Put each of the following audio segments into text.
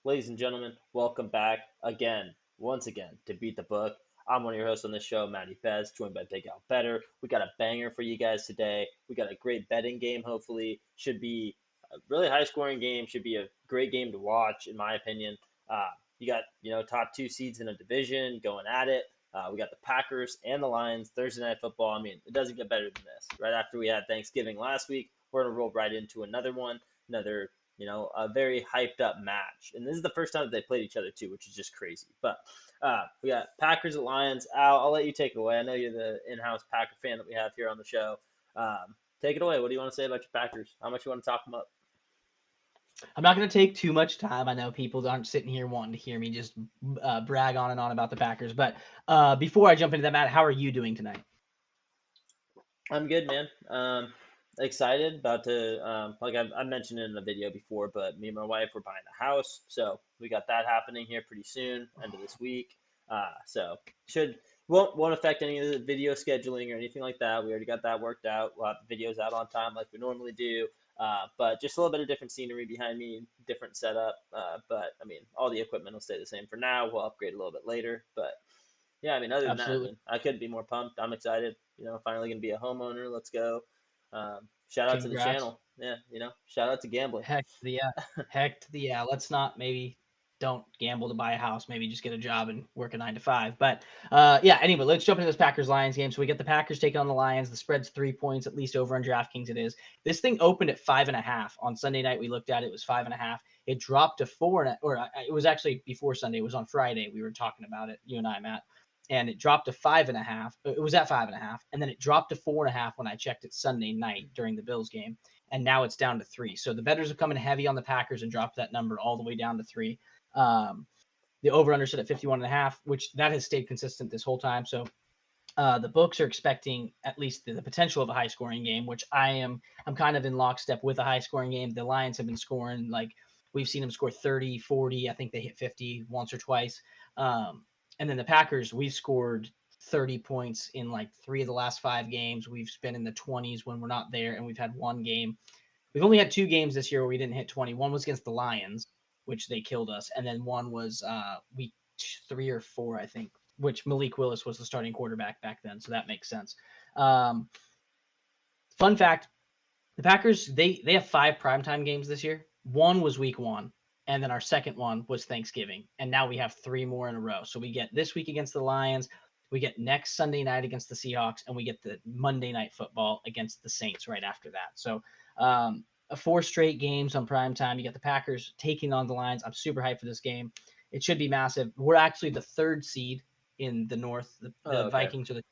Ladies and gentlemen, welcome back once again, to Beat the Book. I'm one of your hosts on this show, MattyBets, joined by BigAL Bettor. We got a banger for you guys today. We got a great betting game, hopefully. Should be a really high scoring game, should be a great game to watch, in my opinion. You got, top two seeds in a division going at it. We got the Packers and the Lions, Thursday Night Football. I mean, it doesn't get better than this. Right after we had Thanksgiving last week, we're going to roll right into another one, another a very hyped up match. And this is the first time that they played each other too, which is just crazy. But we got Packers at Lions. Al, I'll let you take it away. I know you're the in-house Packer fan that we have here on the show. Take it away. What do you want to say about your Packers? How much you want to talk them up? I'm not going to take too much time. I know people aren't sitting here wanting to hear me just brag on and on about the Packers. But before I jump into that, Matt, how are you doing tonight? I'm good, man. Excited about to like I mentioned it in the video before, but me and my wife were buying a house, so we got that happening here pretty soon, end of this week. So should won't affect any of the video scheduling or anything like that. We already got that worked out. We'll have the videos out on time like we normally do. But just a little bit of different scenery behind me, different setup. But I mean, all the equipment will stay the same for now. We'll upgrade a little bit later, but yeah, I mean, other than that, I Absolutely. mean, I couldn't be more pumped. I'm excited. Finally gonna be a homeowner. Let's go. Shout out to the Congrats. channel. Yeah, shout out to gambling. Heck to the yeah. Heck to the yeah. Let's not maybe don't gamble to buy a house. Maybe just get a job and work a 9 to 5. But yeah, anyway, let's jump into this Packers-Lions game. So we get the Packers taking on the Lions. The spread's 3 points, at least over on DraftKings it is. This thing opened at 5.5. On Sunday night, we looked at it, it was 5.5. It dropped to 4, or it was actually before Sunday. It was on Friday. We were talking about it, you and I, Matt. And it dropped to 5.5. It was at 5.5, and then it dropped to 4.5 when I checked it Sunday night during the Bills game, and now it's down to 3. So the bettors have come in heavy on the Packers and dropped that number all the way down to 3. The over/under set at 51.5, which that has stayed consistent this whole time. So the books are expecting at least the potential of a high-scoring game, which I'm kind of in lockstep with a high-scoring game. The Lions have been scoring, like, we've seen them score 30, 40. I think they hit 50 once or twice. And then the Packers, we've scored 30 points in like 3 of the last 5 games. We've been in the 20s when we're not there, and we've had one game. We've only had 2 games this year where we didn't hit 20. One was against the Lions, which they killed us, and then one was week 3 or 4, I think, which Malik Willis was the starting quarterback back then, so that makes sense. Fun fact, the Packers, they have 5 primetime games this year. One was week 1, and then our second one was Thanksgiving, and now we have 3 more in a row. So we get this week against the Lions, we get next Sunday night against the Seahawks, and we get the Monday Night Football against the Saints right after that. So 4 straight games on prime time. You got the Packers taking on the Lions. I'm super hyped for this game. It should be massive. We're actually the 3rd seed in the North. The Okay. Vikings are the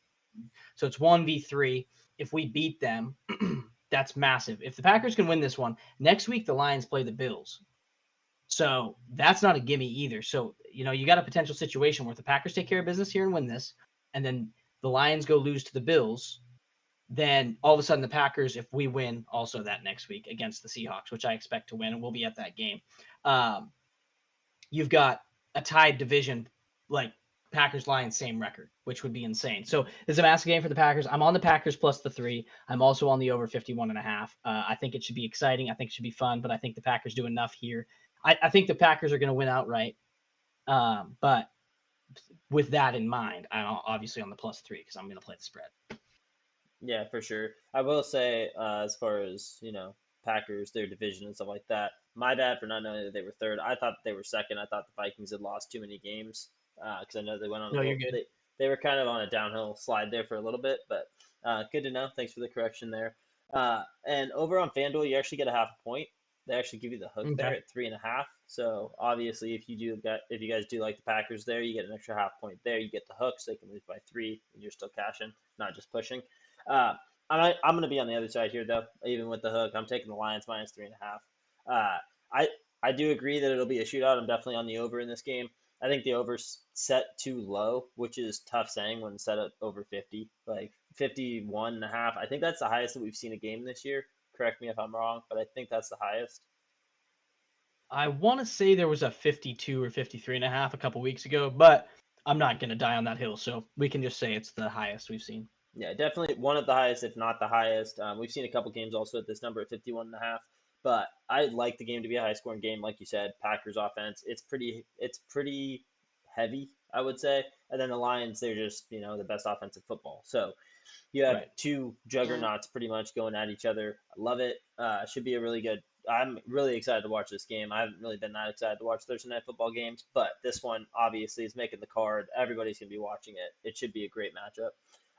so it's 1v3. If we beat them, that's massive. If the Packers can win this one, next week the Lions play the Bills. So that's not a gimme either. So, you got a potential situation where if the Packers take care of business here and win this, and then the Lions go lose to the Bills, then all of a sudden the Packers, if we win also that next week against the Seahawks, which I expect to win, and we'll be at that game, you've got a tied division, like Packers Lions same record, which would be insane. So this is a massive game for the Packers. I'm on the Packers plus the 3. I'm also on the over 51.5. I think it should be exciting. I think it should be fun, but I think the Packers do enough here. I think the Packers are going to win outright. But with that in mind, I'm obviously on the plus 3 because I'm going to play the spread. Yeah, for sure. I will say, as far as Packers, their division and stuff like that. My bad for not knowing that they were third. I thought they were second. I thought the Vikings had lost too many games because I know they went on a No, you're little. good. They were kind of on a downhill slide there for a little bit, but good to know. Thanks for the correction there. And over on FanDuel, you actually get a half a point. They actually give you the hook there Okay. at 3.5. So obviously, if you guys do like the Packers there, you get an extra half point there. You get the hook, so they can lose by 3, and you're still cashing, not just pushing. Uh, I'm going to be on the other side here, though. Even with the hook, I'm taking the Lions minus 3.5. Uh, I I do agree that it'll be a shootout. I'm definitely on the over in this game. I think the over's set too low, which is tough saying when set at over 50, like 51 and a half. I think that's the highest that we've seen a game this year. Correct me if I'm wrong, but I think that's the highest. I want to say there was a 52 or 53.5 a couple weeks ago, but I'm not going to die on that hill. So we can just say it's the highest we've seen. Yeah, definitely one of the highest, if not the highest. We've seen a couple games also at this number at 51 and a half. But I like the game to be a high scoring game, like you said. Packers offense, it's pretty heavy, I would say. And then the Lions, they're just the best offensive football. So you have Right. two juggernauts pretty much going at each other. I love it. Should be a really good. I'm really excited to watch this game. I haven't really been that excited to watch Thursday night football games, but this one obviously is making the card. Everybody's going to be watching it. It should be a great matchup.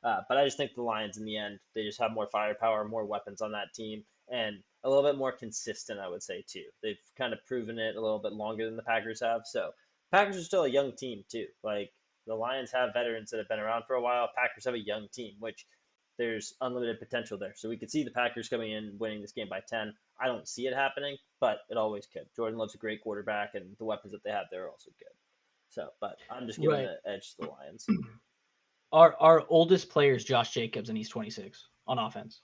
But I just think the Lions, in the end, they just have more firepower, more weapons on that team, and a little bit more consistent, I would say, too. They've kind of proven it a little bit longer than the Packers have. So Packers are still a young team, too. Like, the Lions have veterans that have been around for a while. Packers have a young team, which there's unlimited potential there. So we could see the Packers coming in, winning this game by 10. I don't see it happening, but it always could. Jordan Love's a great quarterback, and the weapons that they have there are also good. So, but I'm just giving Right. the edge to the Lions. Our oldest player is Josh Jacobs, and he's 26 on offense.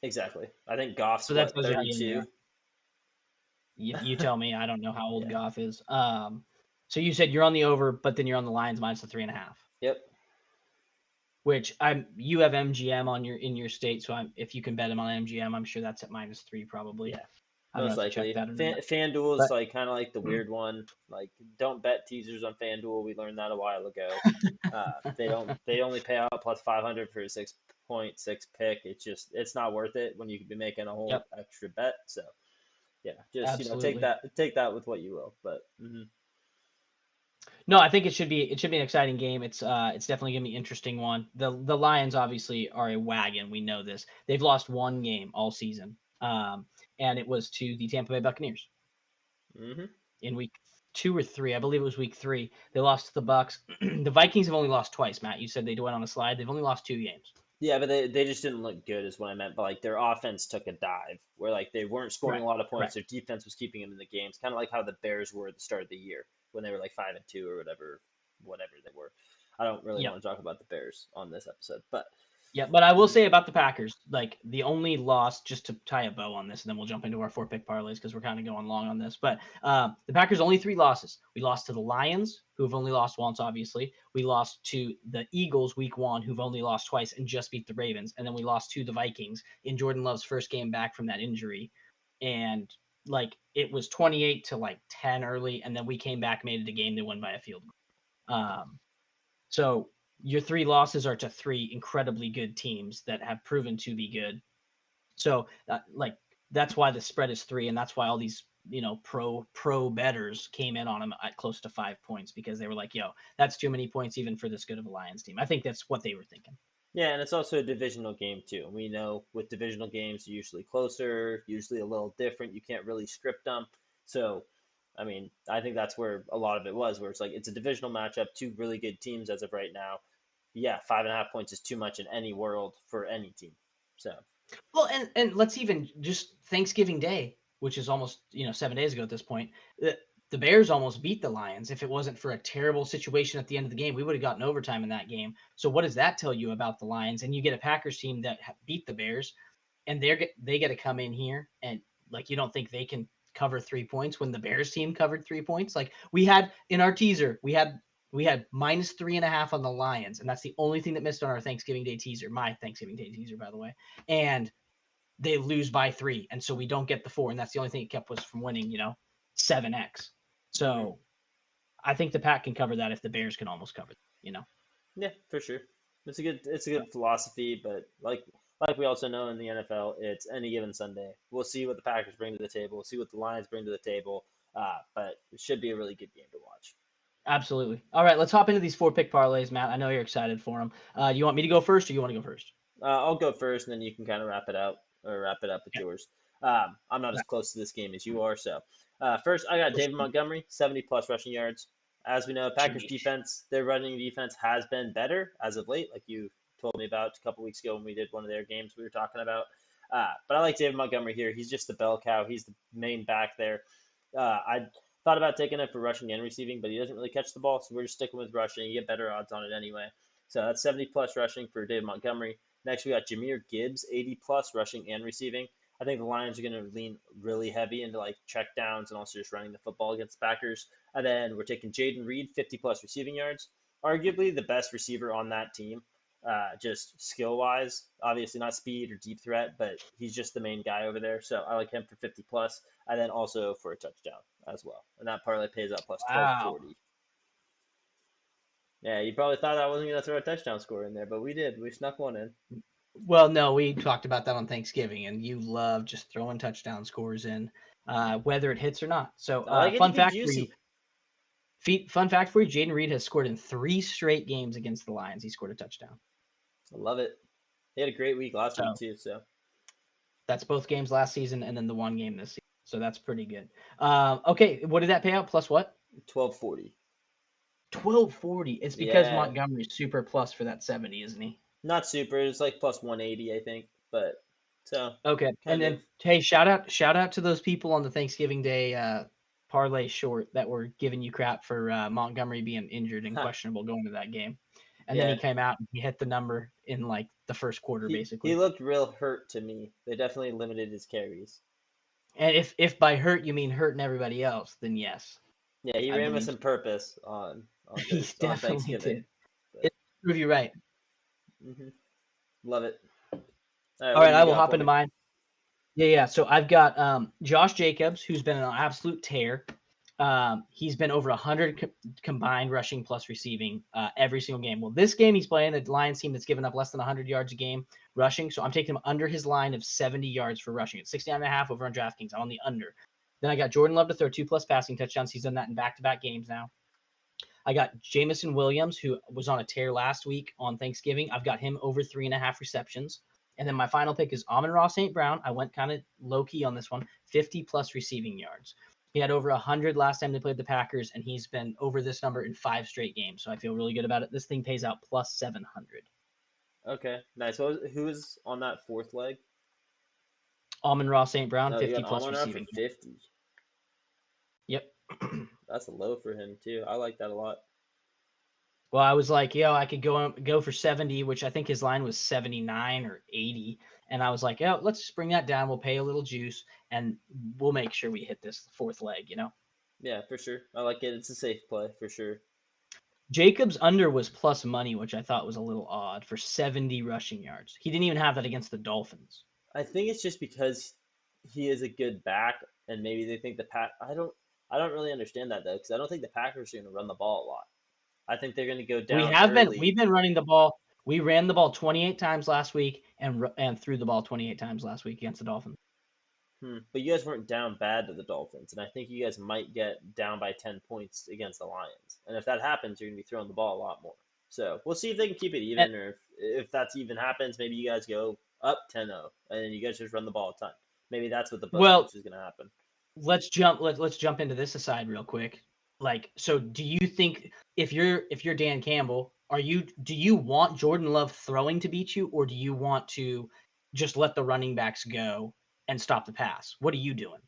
Exactly. I think Goff's So that what, tells you how young they 32? are. You tell me. I don't know how old Yeah. Goff is. So you said you're on the over, but then you're on the Lions minus the 3.5. Yep. Which you have MGM on in your state, so if you can bet him on MGM, I'm sure that's at -3 probably. Yeah. I don't know Most if you checked likely. that or not, FanDuel is but like kind of like the weird one. Like, don't bet teasers on FanDuel. We learned that a while ago. They don't. They only pay out plus 500 for a 6.6 pick. It's not worth it when you could be making a whole yep, extra bet. So yeah, just take absolutely. that with what you will. But No, I think it should be an exciting game. It's definitely gonna be an interesting one. The Lions obviously are a wagon. We know this. They've lost one game all season, and it was to the Tampa Bay Buccaneers in week 2 or 3. I believe it was week 3. They lost to the Bucks. The Vikings have only lost twice. Matt, you said they went on a slide. They've only lost 2 games. yeah, but they just didn't look good, is what I meant. But like their offense took a dive, where like they weren't scoring Correct. a lot of points. Correct. Their defense was keeping them in the games, kind of like how the Bears were at the start of the year when they were like 5-2 or whatever they were. I don't really Yep. want to talk about the Bears on this episode, but Yeah, but I will mhm, say about the Packers, like the only loss, just to tie a bow on this, and then we'll jump into our 4 pick parlays because we're kind of going long on this. But the Packers only 3 losses. We lost to the Lions, who have only lost once, obviously. We lost to the Eagles week 1, who've only lost twice and just beat the Ravens, and then we lost to the Vikings in Jordan Love's first game back from that injury, and like it was 28 to like 10 early, and then we came back, made it a game, they won by a field goal. So your 3 losses are to 3 incredibly good teams that have proven to be good. So that's why the spread is 3, and that's why all these pro betters came in on them at close to 5 points because they were like, "Yo, that's too many points even for this good of a Lions team." I think that's what they were thinking. yeah, and it's also a divisional game too. We know with divisional games, they're usually closer, usually a little different. You can't really script them. So, I mean, I think that's where a lot of it was, where it's like it's a divisional matchup, two really good teams as of right now. Yeah, 5.5 points is too much in any world for any team. So, Well, and let's even just Thanksgiving Day, which is almost 7 days ago at this point. The Bears almost beat the Lions. If it wasn't for a terrible situation at the end of the game, we would have gotten overtime in that game. So what does that tell you about the Lions? And you get a Packers team that beat the Bears, and they get to come in here and like you don't think they can cover 3 points when the Bears team covered 3 points. Like we had in our teaser, we had -3.5 on the Lions, and that's the only thing that missed on our Thanksgiving Day teaser. My Thanksgiving Day teaser, by the way, and they lose by 3, and so we don't get the 4, and that's the only thing it kept us from winning. 7x. mhm. So I think the Pack can cover that if the Bears can almost cover. Yeah, for sure. It's a So good philosophy, but like we also know in the NFL, it's any given Sunday. We'll see what the Packers bring to the table. We'll see what the Lions bring to the table. But it should be a really good game to watch. absolutely. All right, let's hop into these 4 pick parlays, Matt. I know you're excited for them. You want me to go first, or you want to go first? I'll go first, and then you can kind of wrap it out or wrap it up with Yeah. yours. I'm not as close to this game as you are, so first I got For David sure. Montgomery, 70 plus rushing yards. As we know, Packers Sheesh. defense, their running defense has been better as of late, like you told me about a couple weeks ago when we did one of their games we were talking about. But I like David Montgomery here. He's just the bell cow. He's the main back there. I thought about taking it for rushing and receiving, but he doesn't really catch the ball, so we're just sticking with rushing. You get better odds on it anyway. So that's 70 plus rushing for David Montgomery. Next, we got Jahmyr Gibbs, 80 plus rushing and receiving. I think the Lions are going to lean really heavy into like check downs and also just running the football against the Packers. And then we're taking Jaden Reed, 50 plus receiving yards, arguably the best receiver on that team. just skill wise. Obviously not speed or deep threat, but he's just the main guy over there. So I like him for 50 plus, and then also for a touchdown as well. And that parlay pays out plus Wow. 1240. Yeah, you probably thought I wasn't gonna throw a touchdown score in there, but we did. We snuck one in. Well, no, we talked about that on Thanksgiving, and you love just throwing touchdown scores in, whether it hits or not. So, I like it to fun be fact for you. juicy. Fun fact for you: Jaden Reed has scored in 3 straight games against the Lions. He scored a touchdown. I love it. He had a great week last week So too. So that's both games last season, and then the one game this season. So that's pretty good. Okay, what did that pay out? Plus what? 1240. 1240. It's because Yeah, Montgomery's super plus for that 70, isn't he? not super. It's like plus 180, I think. But so Okay, and kind of. then hey, shout out to those people on the Thanksgiving Day parlay short that were giving you crap for Montgomery being injured and Huh. questionable going to that game, and then he Yeah, came out and he hit the number in like the first quarter he basically. looked real hurt to me. They definitely limited his carries. And if by hurt you mean hurting everybody else, then yes, Yeah, he I ran with believe some purpose he on definitely Thanksgiving. did. But It prove you right. love it. All right, All what right, do I you will got hop for into me? mine. Yeah. So I've got Josh Jacobs, who's been an absolute tear. He's been over 100 combined rushing plus receiving every single game. Well, this game he's playing the Lions team that's given up less than 100 yards a game rushing. So I'm taking him under his line of 70 yards for rushing. It's 69.5 over on DraftKings. I'm on the under. Then I got Jordan Love to throw 2+ passing touchdowns. He's done that in back-to-back games now. I got Jamison Williams, who was on a tear last week on Thanksgiving. I've got him over 3.5 receptions. And then my final pick is Amon-Ra St. Brown. I went kind of low key on this one, 50 plus receiving yards. He had over 100 last time they played the Packers, and he's been over this number in 5 straight games. So I feel really good about it. This thing pays out plus 700. Okay, nice. Who was on that fourth leg? Amon-Ra St. Brown, No, you 50 got plus Amon Ra for receiving. 50. Yep. That's a low for him too. I like that a lot. Well, I was like, I could go for 70, which I think his line was 79 or 80. And I was like, let's just bring that down. We'll pay a little juice and we'll make sure we hit this fourth leg, Yeah, for sure. I like it. It's a safe play for sure. Jacobs under was plus money, which I thought was a little odd for 70 rushing yards. He didn't even have that against the Dolphins. I think it's just because he is a good back, and maybe they think the pack. I don't really understand that though, because I don't think the Packers are going to run the ball a lot. I think they're going to go down We've early. been running the ball. We ran the ball 28 times last week and threw the ball 28 times last week against the Dolphins. But you guys weren't down bad to the Dolphins, and I think you guys might get down by 10 points against the Lions. And if that happens, you're going to be throwing the ball a lot more. So we'll see if they can keep it And even, or if that's even happens, maybe you guys go up 10-0, and then you guys just run the ball a ton. Maybe that's what the book well, thinks is going to happen. let's jump into this aside real quick. Like, so do you think if you're Dan Campbell, do you want Jordan Love throwing to beat you, or do you want to just let the running backs go and stop the pass? What are you doing?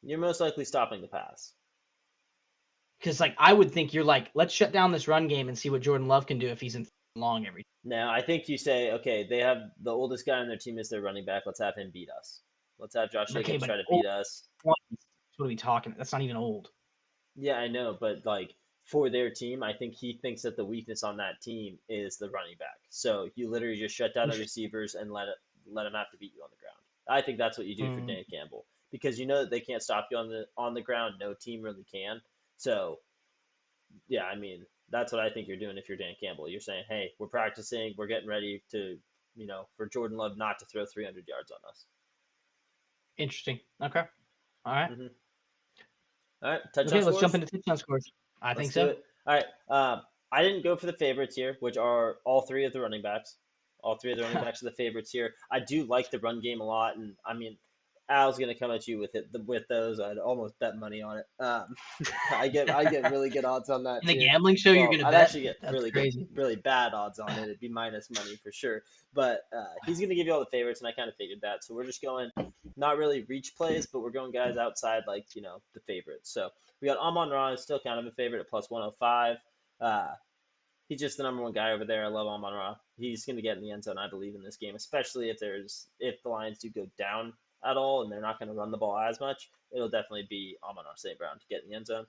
You're most likely stopping the pass. Because like I would think you're like, let's shut down this run game and see what Jordan Love can do if he's in long every. Now, I think you say, okay, they have the oldest guy on their team is their running back. Let's have him beat us. Let's have Josh Okay, Jacobs but try to old beat us. 20s, what are we talking? That's not even old. Yeah, I know, but like for their team, I think he thinks that the weakness on that team is the running back. So you literally just shut down the Interesting. receivers and let them have to beat you on the ground. I think that's what you do for Mm, Dan Campbell because you know that they can't stop you on the ground. No team really can. So yeah, I mean that's what I think you're doing if you're Dan Campbell. You're saying, hey, we're practicing, we're getting ready to, for Jordan Love not to throw 300 yards on us. interesting. Okay. All right. Mm-hmm. All right, touchdown Okay. Let's jump scores. into touchdown scores. I Let's think do so. it. All right. I didn't go for the favorites here, which are all three of the running backs. All three of the running backs are the favorites here. I do like the run game a lot, and I mean, Al's gonna come at you with those. I'd almost bet money on it. I get really good odds on that In the too. gambling show, you're Well, gonna I'd bet? actually get That's crazy. really bad odds on it. It'd be minus money for sure. But he's gonna give you all the favorites, and I kind of figured that. So we're just going not really reach plays, but we're going guys outside like the favorites. So we got Amon-Ra is still kind of a favorite at plus 105. He's just the number one guy over there. I love Amon-Ra. He's going to get in the end zone, I believe, in this game, especially if the Lions do go down at all and they're not going to run the ball as much. It'll definitely be Amon-Ra St. Brown to get in the end zone.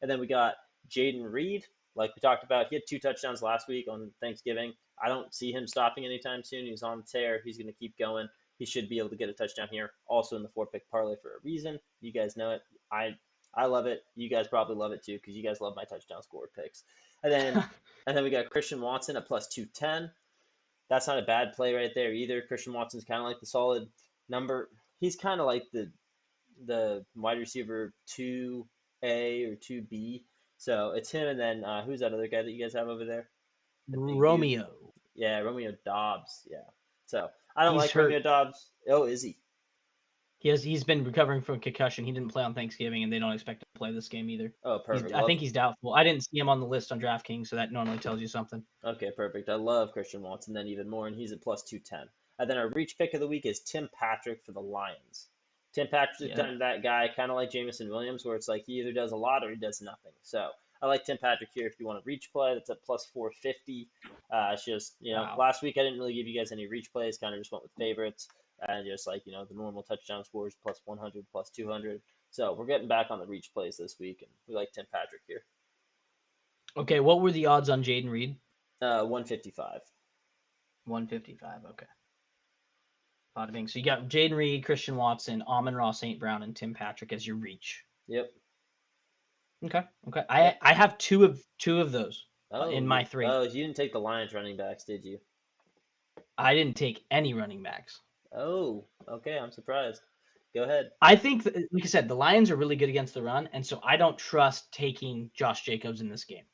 And then we got Jaden Reed, like we talked about. He had 2 touchdowns last week on Thanksgiving. I don't see him stopping anytime soon. He's on the tear. He's going to keep going. He should be able to get a touchdown here. Also in the 4-pick parlay for a reason. You guys know it. I love it. You guys probably love it too because you guys love my touchdown score picks. And then we got Christian Watson at plus 210. That's not a bad play right there either. Christian Watson's kind of like the solid number. He's kind of like the wide receiver 2A or 2B. So it's him, and then who's that other guy that you guys have over there? The big dude. Romeo. Yeah, Romeo Dobbs. Yeah. So I don't He's like hurt. Romeo Dobbs. Oh, is he? He's been recovering from concussion. He didn't play on Thanksgiving, and they don't expect him to play this game either. Oh, perfect. I think he's doubtful. I didn't see him on the list on DraftKings, so that normally tells you something. Okay, perfect. I love Christian Watson then even more, and he's at plus 210. And then our reach pick of the week is Tim Patrick for the Lions. Tim Patrick's kind of that guy, kind of like Jameson Williams, where it's like he either does a lot or he does nothing. So I like Tim Patrick here if you want to reach play. That's at plus 450. It's just, last week I didn't really give you guys any reach plays, kind of just went with favorites. And just like, the normal touchdown scores, plus 100, plus 200. So we're getting back on the reach plays this week, and we like Tim Patrick here. Okay, what were the odds on Jaden Reed? 155. 155, okay. Bada bing. So you got Jaden Reed, Christian Watson, Amon-Ra St. Brown, and Tim Patrick as your reach. Yep. Okay. I have two of those in my 3. Oh, you didn't take the Lions running backs, did you? I didn't take any running backs. Oh, okay. I'm surprised. Go ahead. I think, like I said, the Lions are really good against the run, and so I don't trust taking Josh Jacobs in this game.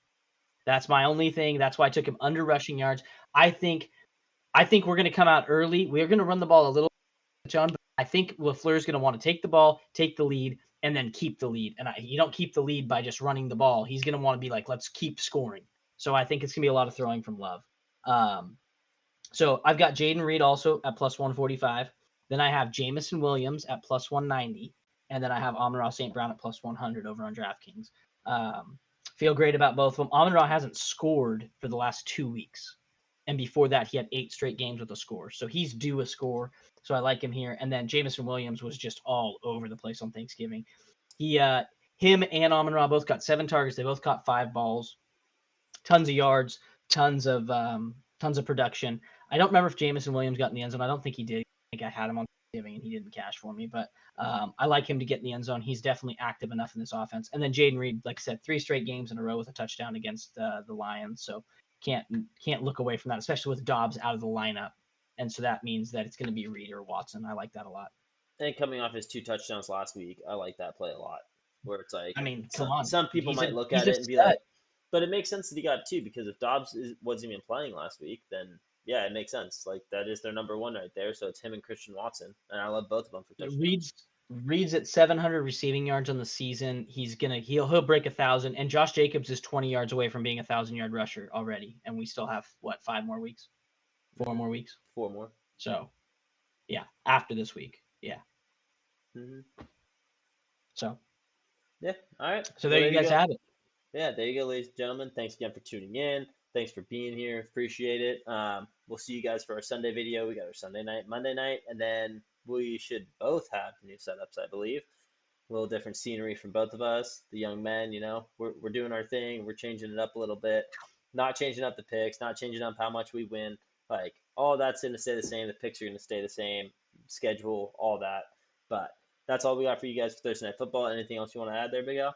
That's my only thing. That's why I took him under rushing yards. I think we're going to come out early. We're going to run the ball a little bit, John, but I think LaFleur's going to want to take the ball, take the lead, and then keep the lead. And you don't keep the lead by just running the ball. He's going to want to be like, let's keep scoring. So I think it's going to be a lot of throwing from Love. So I've got Jaden Reed also at plus 145. Then I have Jameson Williams at plus 190. And then I have Amon-Ra St. Brown at plus 100 over on DraftKings. Feel great about both of them. Amon-Ra hasn't scored for the last 2 weeks. And before that, he had 8 straight games with a score. So he's due a score. So I like him here. And then Jameson Williams was just all over the place on Thanksgiving. Him and Amon-Ra both got 7 targets. They both caught 5 balls. Tons of yards, tons of production. I don't remember if Jameson Williams got in the end zone. I don't think he did. I think I had him on Thanksgiving and he didn't cash for me. But I like him to get in the end zone. He's definitely active enough in this offense. And then Jaden Reed, like I said, 3 straight games in a row with a touchdown against the Lions. So can't look away from that, especially with Dobbs out of the lineup. And so that means that it's going to be Reed or Watson. I like that a lot. And coming off his 2 touchdowns last week, I like that play a lot. Where it's like, I mean, come on. Some people might look at it and be like, but it makes sense that he got 2 because if Dobbs wasn't even playing last week, then yeah, it makes sense. Like that is their number 1 right there. So it's him and Christian Watson, and I love both of them for touchdowns. Reed's at 700 receiving yards on the season. He'll break 1,000, and Josh Jacobs is 20 yards away from being 1,000-yard rusher already, and we still have 5 more weeks, 4 more weeks, 4 more. So, yeah, after this week, yeah. Mm-hmm. So, yeah, all right. So there you guys have it. Yeah, there you go, ladies and gentlemen. Thanks again for tuning in. Thanks for being here. Appreciate it. We'll see you guys for our Sunday video. We got our Sunday night, Monday night, and then we should both have new setups, I believe. A little different scenery from both of us. The young men, we're doing our thing. We're changing it up a little bit. Not changing up the picks, not changing up how much we win. Like, all that's going to stay the same. The picks are going to stay the same. Schedule, all that. But that's all we got for you guys for Thursday Night Football. Anything else you want to add there, Big Al?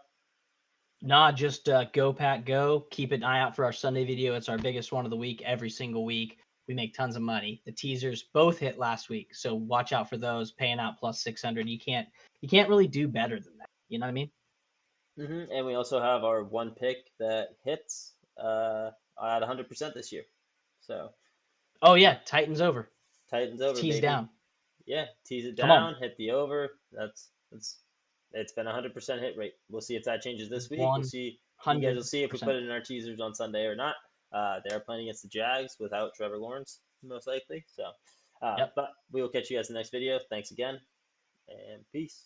Nah, just go, Pack, go. Keep an eye out for our Sunday video. It's our biggest one of the week every single week. We make tons of money. The teasers both hit last week, so watch out for those. Paying out plus 600. You can't really do better than that. You know what I mean? Mm-hmm. And we also have our one pick that hits at 100% this year. So. Oh yeah, Titans over. Titans over. Tease baby. Down. Yeah, tease it down. Hit the over. It's been 100% hit rate. We'll see if that changes this week. We'll see. You guys will see if we put it in our teasers on Sunday or not. They are playing against the Jags without Trevor Lawrence, most likely. So, But we will catch you guys in the next video. Thanks again, and peace.